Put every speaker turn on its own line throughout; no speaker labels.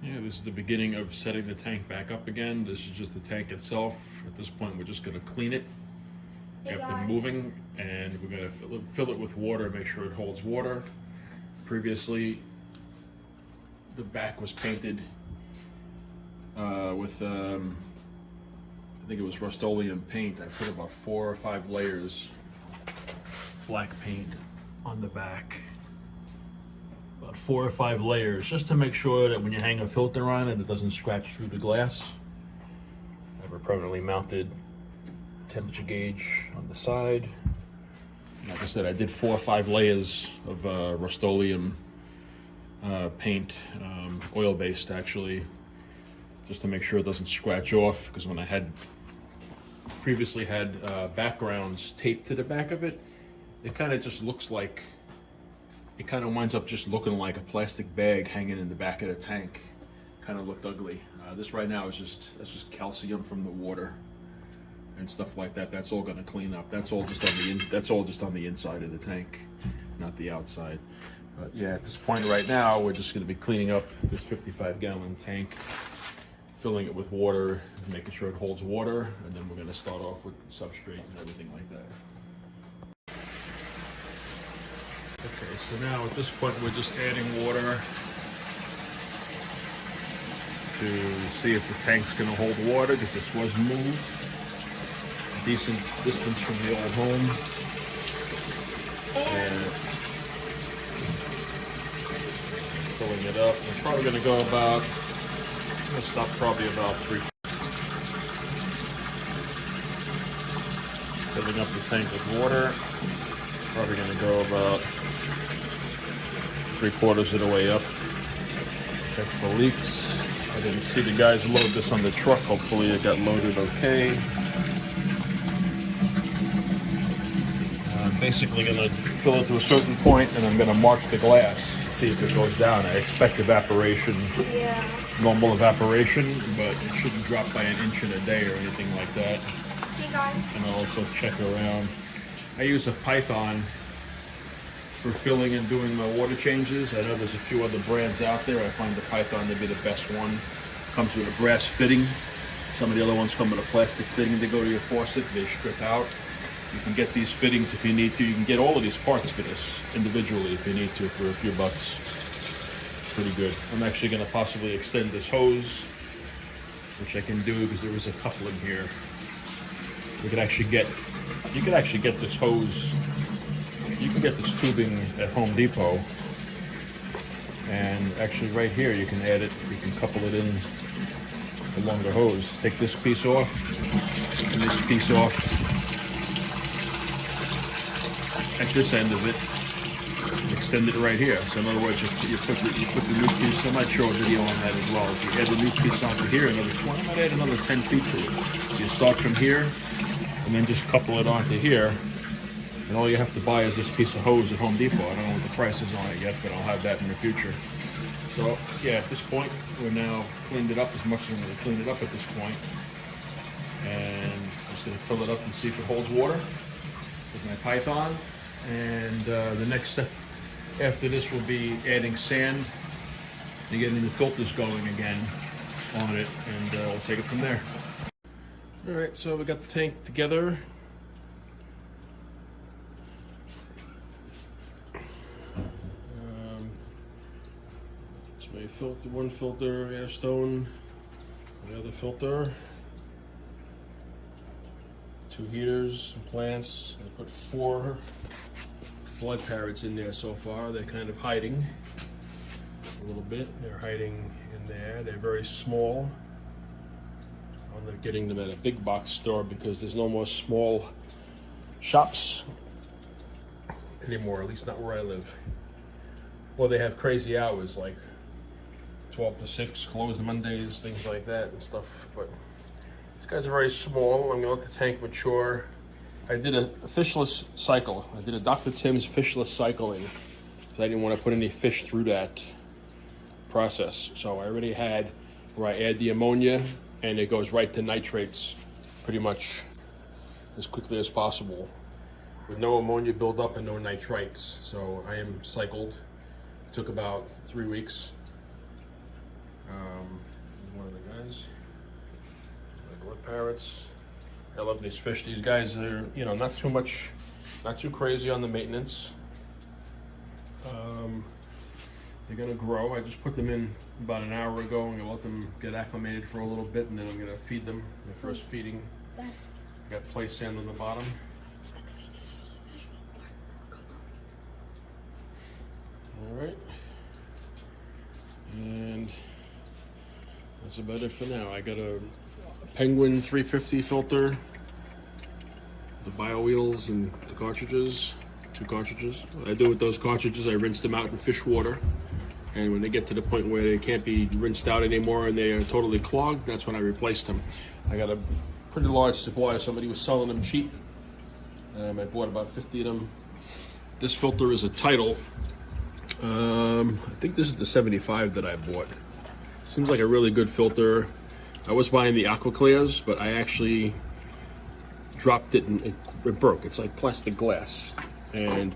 Yeah, this is the beginning of setting the tank back up again. This is just the tank itself. At this point, we're just going to clean it after moving, and we're going to fill it with water, make sure it holds water. Previously, the back was painted with, I think it was Rust-Oleum paint. I put about 4 or 5 layers black paint on the back. About 4 or 5 layers, just to make sure that when you hang a filter on it, it doesn't scratch through the glass. I have a permanently mounted temperature gauge on the side. Like I said, I did 4 or 5 layers of Rust-Oleum paint, oil-based actually, just to make sure it doesn't scratch off, because when I had previously had backgrounds taped to the back of it, it kind of just looks like, it kind of winds up just looking like a plastic bag hanging in the back of the tank. Kind of looked ugly. This right now is that's just calcium from the water and stuff like that. That's all going to clean up. That's all just on the inside of the tank, not the outside. But yeah, at this point right now, we're just going to be cleaning up this 55-gallon tank, filling it with water, making sure it holds water, and then we're going to start off with substrate and everything like that. Okay, so now at this point we're just adding water to see if the tank's going to hold water, because this was moved a decent distance from the old home. And filling it up. We're probably going to go about, I'm going to stop probably about 3. Filling up the tank with water. Probably going to go about 3/4 of the way up. Check for leaks. I didn't see the guys load this on the truck. Hopefully it got loaded okay. I'm basically going to fill it to a certain point, and I'm going to mark the glass, see if it goes down. I expect evaporation, normal evaporation, but it shouldn't drop by an inch in a day or anything like that.
Hey guys.
And I'll also check around. I use a Python for filling and doing my water changes. I know there's a few other brands out there. I find the Python to be the best one. Comes with a brass fitting. Some of the other ones come with a plastic fitting to go to your faucet. They strip out. You can get these fittings if you need to. You can get all of these parts for this individually if you need to for a few bucks. Pretty good. I'm actually going to possibly extend this hose, which I can do because there is a couple in here. You could actually get this hose. You can get this tubing at Home Depot, and actually right here you can add it, you can couple it in along the hose. Take this piece off and this piece off at this end of it, extend it right here. So in other words, you put the new piece, I might show a video on that as well. If you add the new piece onto here, I might add another 10 feet to it. So you start from here and then just couple it onto here. And all you have to buy is this piece of hose at Home Depot. I don't know what the price is on it yet, but I'll have that in the future. So yeah, at this point, we're now cleaned it up as much as I'm going to clean it up at this point. And I'm just going to fill it up and see if it holds water with my Python. And the next step after this will be adding sand and getting the filters going again on it, and we'll take it from there. All right, so we got the tank together. My filter, one filter air stone, the other filter, 2 heaters, some plants. I put 4 blood parrots in there so far. They're kind of hiding a little bit. They're hiding in there. They're very small. I'm getting them at a big box store because there's no more small shops anymore, at least not where I live. Well, they have crazy hours, like 12 to 6, closed Mondays, things like that and stuff. But these guys are very small. I'm gonna let the tank mature. I did a fishless cycle. I did a Dr. Tim's fishless cycling because I didn't want to put any fish through that process. So I already had where I add the ammonia and it goes right to nitrates pretty much as quickly as possible with no ammonia buildup and no nitrites. So I am cycled. It took about 3 weeks. guys. Regular parrots. I love these fish. These guys are, you know, not too crazy on the maintenance. They're gonna grow. I just put them in about an hour ago. I'm gonna let them get acclimated for a little bit, and then I'm gonna feed them. The first feeding. Got play sand on the bottom. All right, and that's about it for now. I got a Penguin 350 filter, the bio wheels and the cartridges, 2 cartridges. What I do with those cartridges, I rinse them out in fish water, and when they get to the point where they can't be rinsed out anymore and they are totally clogged, that's when I replace them. I got a pretty large supply. Somebody was selling them cheap. I bought about 50 of them. This filter is a Tidal. I think this is the 75 that I bought. Seems like a really good filter. I was buying the Aqua Clears, but I actually dropped it and it broke. It's like plastic glass. And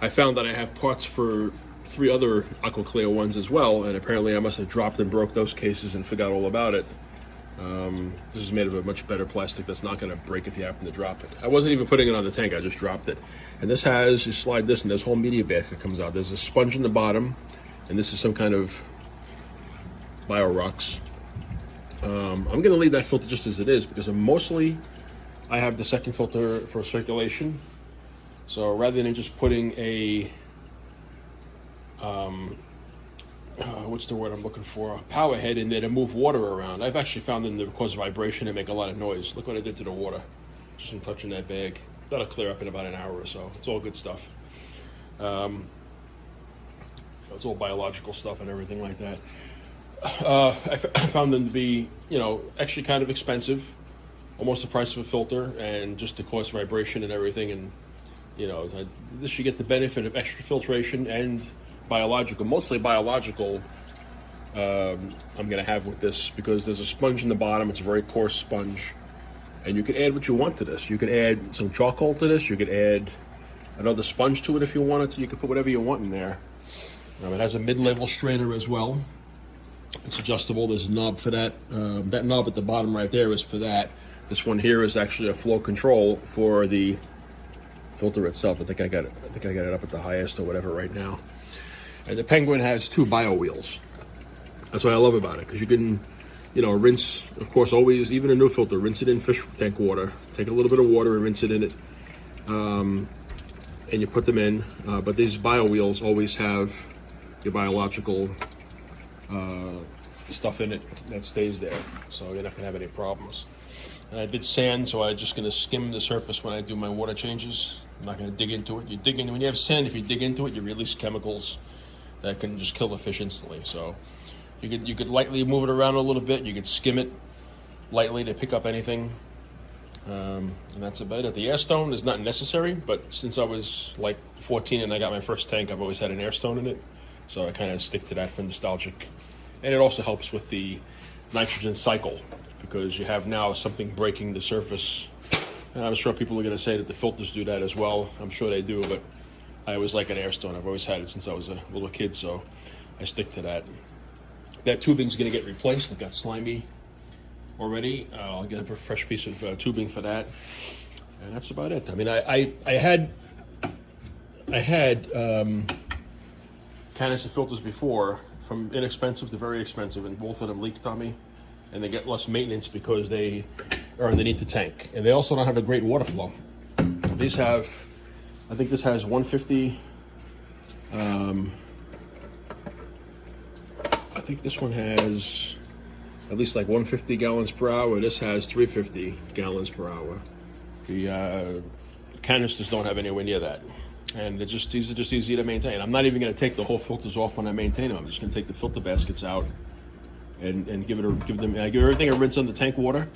I found that I have parts for 3 other Aqua Clear ones as well, and apparently I must have dropped and broke those cases and forgot all about it. This is made of a much better plastic that's not going to break if you happen to drop it. I wasn't even putting it on the tank, I just dropped it. And this has, you slide this and this whole media basket comes out. There's a sponge in the bottom, and this is some kind of Bio Rocks. I'm going to leave that filter just as it is because I have the second filter for circulation. So rather than just putting a, what's the word I'm looking for? A power head in there to move water around. I've actually found them to cause vibration and make a lot of noise. Look what I did to the water, just from touching that bag. That'll clear up in about an hour or so. It's all good stuff. It's all biological stuff and everything like that. I found them to be, you know, actually kind of expensive, almost the price of a filter, and just to cause vibration and everything. And you know, this should get the benefit of extra filtration and biological, mostly biological. I'm going to have with this because there's a sponge in the bottom. It's a very coarse sponge, and you can add what you want to this. You can add some charcoal to this. You could add another sponge to it if you wanted to. You can put whatever you want in there. It has a mid-level strainer as well. It's adjustable. There's a knob for that. That knob at the bottom right there is for that. This one here is actually a flow control for the filter itself. I think I got it up at the highest or whatever right now. And the Penguin has 2 bio wheels. That's what I love about it, because you can, you know, rinse, of course, always, even a new filter, rinse it in fish tank water. Take a little bit of water and rinse it in it, and you put them in. But these bio wheels always have your biological stuff in it that stays there, so you're not gonna have any problems. And I did sand, so I'm just gonna skim the surface when I do my water changes. I'm not gonna dig into it. You dig in when you have sand. If you dig into it, you release chemicals that can just kill the fish instantly. So you could lightly move it around a little bit. You could skim it lightly to pick up anything, and that's about it. The air stone is not necessary, but since I was like 14 and I got my first tank, I've always had an air stone in it, so I kind of stick to that for nostalgic. And it also helps with the nitrogen cycle, because you have now something breaking the surface. And I'm sure people are going to say that the filters do that as well. I'm sure they do, but I always like an air stone. I've always had it since I was a little kid, so I stick to that. That tubing's going to get replaced. It got slimy already. I'll get a fresh piece of tubing for that, and that's about it. I mean, I had canister filters before, from inexpensive to very expensive, and both of them leaked on me, and they get less maintenance because they are underneath the tank, and they also don't have a great water flow. These have, I think this has 150. I think this one has at least like 150 gallons per hour. This has 350 gallons per hour. The canisters don't have anywhere near that, and these are just easy to maintain. I'm not even going to take the whole filters off when I maintain them. I'm just going to take the filter baskets out and give everything a rinse on the tank water.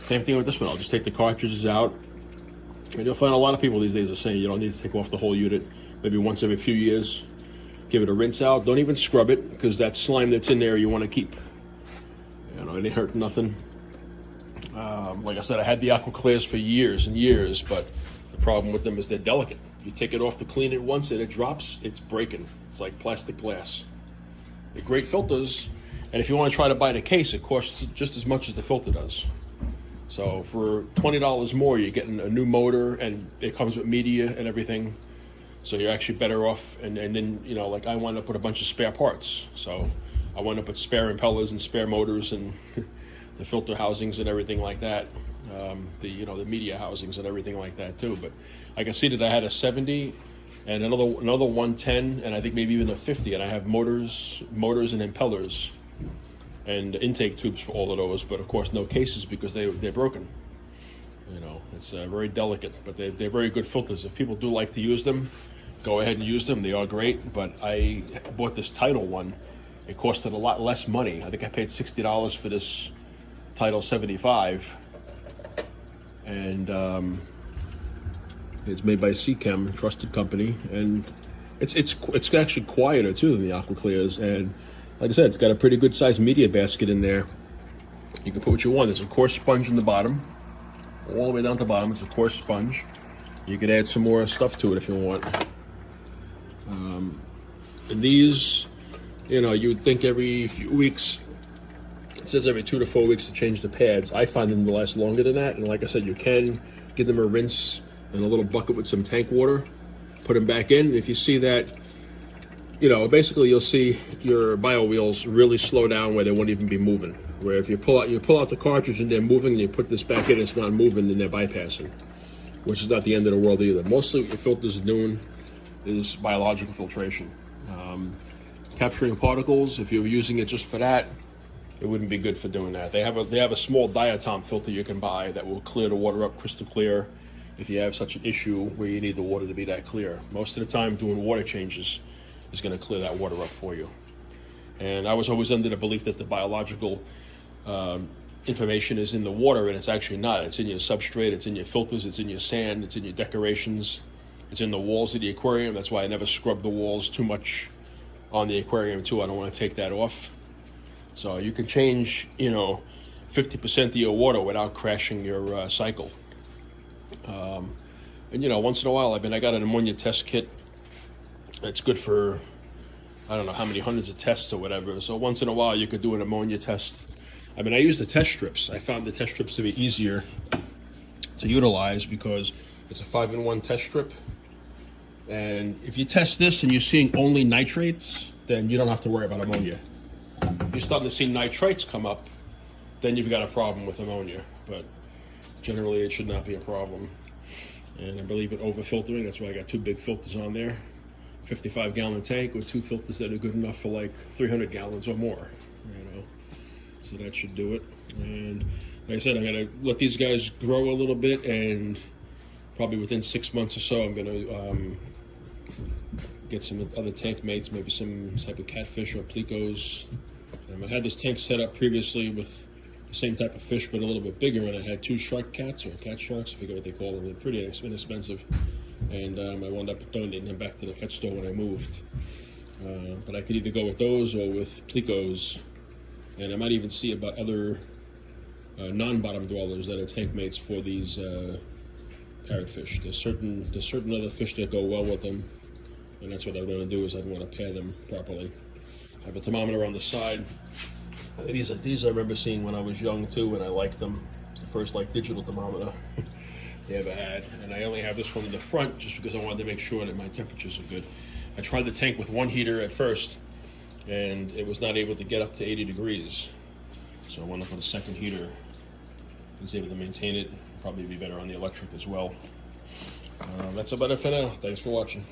Same thing with this one. I'll just take the cartridges out. And you'll find a lot of people these days are saying you don't need to take off the whole unit. Maybe once every few years, give it a rinse out. Don't even scrub it, because that slime that's in there you want to keep. You know, it ain't hurt nothing. Like I said, I had the Aqua Clears for years and years, but the problem with them is they're delicate. You take it off to clean it once and it drops, it's breaking. It's like plastic glass. They're great filters. And if you want to try to buy the case, it costs just as much as the filter does. So for $20 more, you're getting a new motor, and it comes with media and everything. So you're actually better off. And then, you know, like I wound up with a bunch of spare parts. So I wound up with spare impellers and spare motors and the filter housings and everything like that. The media housings and everything like that too. But I can see that I had a 70 and another 110, and I think maybe even a 50, and I have motors and impellers and intake tubes for all of those, but of course no cases because they're broken. You know, it's very delicate, but they're very good filters. If people do like to use them, go ahead and use them. They are great. But I bought this Tidal one. It costed a lot less money. I think I paid $60 for this Tidal 75, and it's made by Seachem, trusted company, and it's actually quieter too than the Aquaclears. And like I said, it's got a pretty good sized media basket in there. You can put what you want. There's a coarse sponge in the bottom, all the way down to the bottom. It's a coarse sponge. You could add some more stuff to it if you want. And these, you know, you would think every few weeks. It says every 2 to 4 weeks to change the pads. I find them to last longer than that. And like I said, you can give them a rinse in a little bucket with some tank water. Put them back in. If you see that, you know, basically you'll see your bio wheels really slow down where they won't even be moving. Where if you pull out the cartridge and they're moving, and you put this back in, it's not moving, then they're bypassing, which is not the end of the world either. Mostly what your filters are doing is biological filtration. Capturing particles, if you're using it just for that, it wouldn't be good for doing that. They have a small diatom filter you can buy that will clear the water up crystal clear if you have such an issue where you need the water to be that clear. Most of the time doing water changes is going to clear that water up for you. And I was always under the belief that the biological information is in the water, and it's actually not. It's in your substrate, it's in your filters, it's in your sand, it's in your decorations, it's in the walls of the aquarium. That's why I never scrub the walls too much on the aquarium too. I don't want to take that off. So you can change, you know, 50% of your water without crashing your cycle. And you know, once in a while, I got an ammonia test kit. It's good for, I don't know how many hundreds of tests or whatever. So once in a while, you could do an ammonia test. I mean, I use the test strips. I found the test strips to be easier to utilize because it's a 5-in-1 test strip. And if you test this and you're seeing only nitrates, then you don't have to worry about ammonia. If you're starting to see nitrates come up, then you've got a problem with ammonia. But generally, it should not be a problem. And I believe in over-filtering. That's why I got 2 big filters on there. 55-gallon tank with 2 filters that are good enough for like 300 gallons or more, you know. So that should do it. And like I said, I'm gonna let these guys grow a little bit, and probably within 6 months or so, I'm gonna get some other tank mates, maybe some type of catfish or plecos. I had this tank set up previously with the same type of fish, but a little bit bigger, and I had 2 shark cats, or cat sharks, I forget what they call them. They're pretty inexpensive. And I wound up donating them back to the pet store when I moved. But I could either go with those or with plecos. And I might even see about other non-bottom dwellers that are tank mates for these parrotfish. There's certain other fish that go well with them, and that's what I want to do, is I want to pair them properly. I have a thermometer on the side. These I remember seeing when I was young too, and I liked them. It's the first like digital thermometer they ever had, and I only have this one in the front just because I wanted to make sure that my temperatures are good. I tried the tank with 1 heater at first, and it was not able to get up to 80 degrees. So I went up with a 2nd heater. I was able to maintain it. Probably be better on the electric as well. That's about it for now. Thanks for watching.